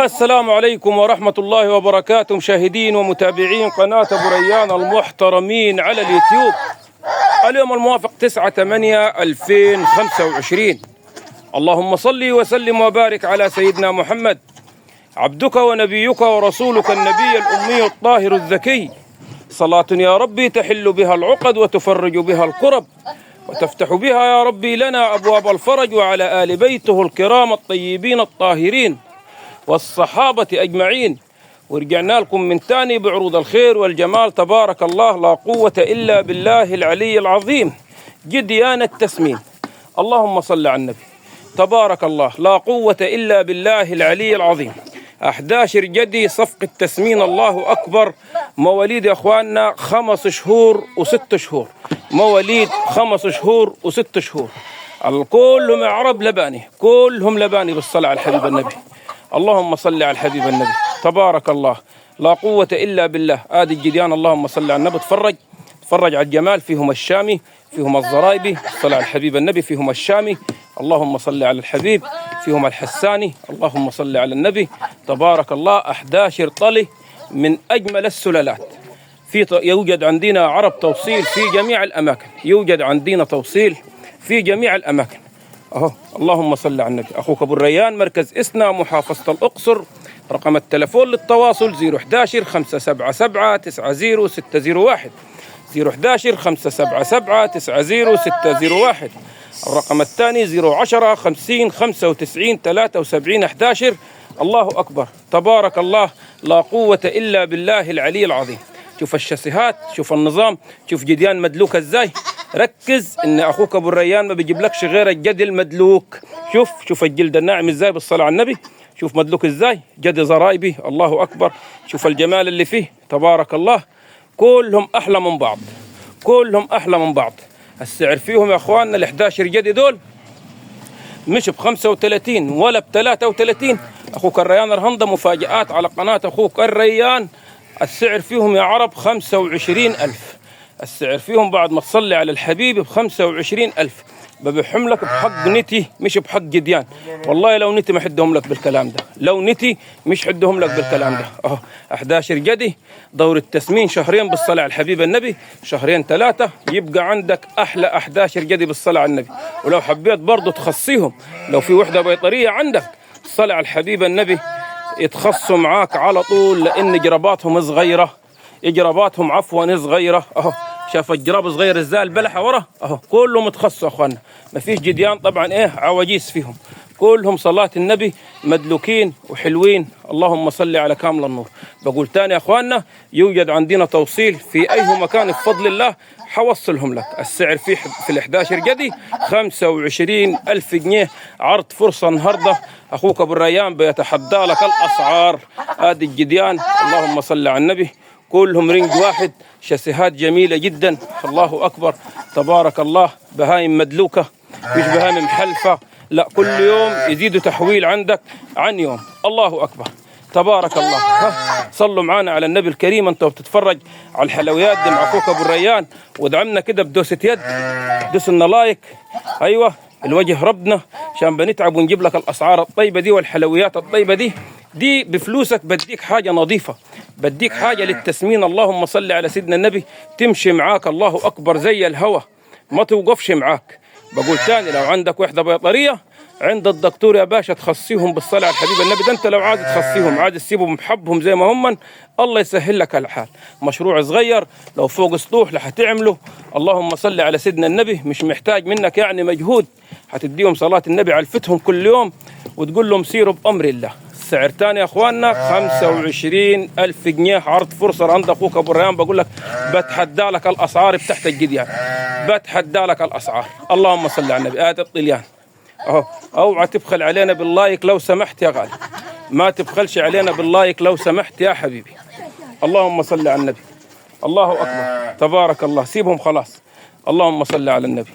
السلام عليكم ورحمة الله وبركاته، مشاهدين ومتابعين قناة أبو ريان المحترمين على اليوتيوب. اليوم الموافق 9/8/2025. اللهم صل وسلم وبارك على سيدنا محمد عبدك ونبيك ورسولك النبي الأمي الطاهر الذكي، صلاة يا ربي تحل بها العقد وتفرج بها الكرب وتفتح بها يا ربي لنا أبواب الفرج، وعلى آل بيته الكرام الطيبين الطاهرين والصحابة أجمعين. ورجعنا لكم من تاني بعروض الخير والجمال. تبارك الله، لا قوة إلا بالله العلي العظيم. جديان التسمين، اللهم صل على النبي. تبارك الله، لا قوة إلا بالله العلي العظيم. 11 جدي صفقة تسمين، الله أكبر. مواليد يا أخواننا 5 شهور و6 شهور، مواليد 5 شهور و6 شهور. كلهم عرب لباني، كلهم لباني بالصلاة على الحبيب النبي. اللهم صل على الحبيب النبي. تبارك الله، لا قوة إلا بالله. آدي الجديان، اللهم صل على النبي. تفرج على الجمال، فيهم الشامي، فيهم الزرايبي، صل على الحبيب النبي. فيهم الشامي، اللهم صل على الحبيب. فيهم الحساني، اللهم صل على النبي. تبارك الله. 11 طلي من أجمل السلالات. يوجد عندنا عرب توصيل في جميع الأماكن، يوجد عندنا توصيل في جميع الأماكن. أهو اللهم صل على النبي. أخوك أبو الريان، مركز إسنا، محافظة الأقصر. رقم التلفون للتواصل 011 577 90601، 011 577 90601. الرقم الثاني 010 50 95 73 11. الله أكبر. تبارك الله، لا قوة إلا بالله العلي العظيم. شوف الشاسيهات، شوف النظام، شوف جديان مدلوكة ازاي. ركز ان اخوك ابو الريان ما بيجيب لكش غير الجدي المدلوك. شوف الجلد الناعم ازاي بالصلاة على النبي. شوف مدلوك ازاي، جدي زرايبي. الله اكبر. شوف الجمال اللي فيه. تبارك الله. كلهم احلى من بعض، كلهم احلى من بعض. السعر فيهم يا اخواننا ال 11 جدي دول مش ب 35 ولا ب 33. اخوك الريان الهنده مفاجآت على قناة اخوك الريان. السعر فيهم يا عرب 25,000. السعر فيهم بعد ما تصلي على الحبيب ب25,000. ببيعهم لك بحق نتي مش بحق جديان. والله لو نتي ما حدهم لك بالكلام ده، لو نتي مش حدهم لك بالكلام ده. 11 جدي، دور التسمين شهرين بالصلاة على الحبيب النبي، شهرين 3 يبقى عندك أحلى 11 جدي بالصلاة على النبي. ولو حبيت برضو تخصيهم، لو في وحدة بيطرية عندك، الصلاة على الحبيب النبي يتخصوا معاك على طول، لأن جراباتهم صغيرة، إجراباتهم عفوا صغيرة. شاف الجراب صغير ازاي، البلحة ورا. كلهم متخصصوا يا اخوانا، ما فيش جديان طبعا عواجيز فيهم، كلهم صلاة النبي مدلوكين وحلوين. اللهم صل على كامل النور. بقول تاني يا اخوانا، يوجد عندنا توصيل في اي مكان بفضل الله، حوصلهم لك. السعر في ال 11 جدي 25,000 جنيه. عرض فرصة النهارده، اخوك ابو الريان بيتحدى لك الاسعار. ادي الجديان، اللهم صل على النبي. كلهم رنج واحد، شاسيهات جميلة جدا. الله أكبر. تبارك الله. بهايم مدلوكة، مش بهايم محلفة، لا، كل يوم يزيدوا تحويل عندك عن يوم. الله أكبر. تبارك الله. صلوا معانا على النبي الكريم. انت بتتفرج على الحلويات دي مع اخوك ابو الريان، ودعمنا كده بدوسة يد، دوس لنا لايك. ايوه، الوجه ربنا عشان بنتعب ونجيب لك الاسعار الطيبة دي والحلويات الطيبة دي بفلوسك. بديك حاجة نظيفة، بديك حاجة للتسمين. اللهم صل على سيدنا النبي. تمشي معاك الله أكبر زي الهوى، ما توقفش معاك. بقول تاني، لو عندك وحدة بيطرية عند الدكتور يا باشا تخصيهم بالصلاة على الحبيب النبي. ده انت لو عايز تخصيهم، عايز تسيبهم بحبهم زي ما هم، الله يسهل لك الحال. مشروع صغير، لو فوق سطوح اللي هتعمله، اللهم صل على سيدنا النبي، مش محتاج منك يعني مجهود. هتديهم صلاة النبي على الفتهم كل يوم، وتقول لهم سيروا بأمر الله. سعر تاني يا اخواننا 25,000 جنيه. عرض فرصة عند اخوك ابو الريان. بقول لك بتحدى لك الاسعار بتاعت الجديان، بتحدى لك الاسعار. اللهم صل على النبي. آية الطليان. اوعى تبخل علينا باللايك لو سمحت يا غالي، ما تبخلش علينا باللايك لو سمحت يا حبيبي. اللهم صل على النبي. الله اكبر. تبارك الله. سيبهم خلاص. اللهم صل على النبي.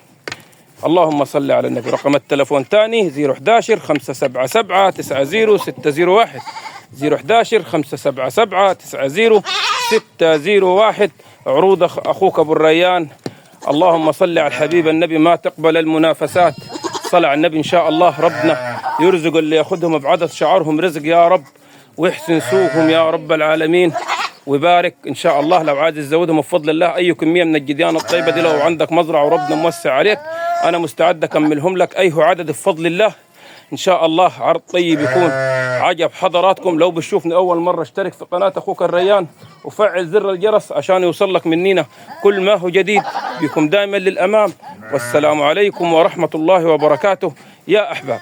اللهم صل على النبي. رقم التلفون تاني 011 577 90601، 011 577 90601. عروض اخوك ابو الريان. اللهم صل على الحبيب النبي. ما تقبل المنافسات. صل على النبي. ان شاء الله ربنا يرزق اللي ياخذهم بعدد شعرهم رزق يا رب. ويحسن سوقهم يا رب العالمين، ويبارك إن شاء الله. لو عايز تزودهم بفضل الله أي كمية من الجديان الطيبة دي، لو عندك مزرعة وربنا موسع عليك أنا مستعد أكملهم لك أي عدد بفضل الله إن شاء الله. عرض طيب يكون عجب حضراتكم. لو بتشوفني أول مرة اشترك في قناة أخوك الريان وفعل زر الجرس عشان يوصل لك مننا كل ما هو جديد. بكم دائما للأمام، والسلام عليكم ورحمة الله وبركاته يا أحباب.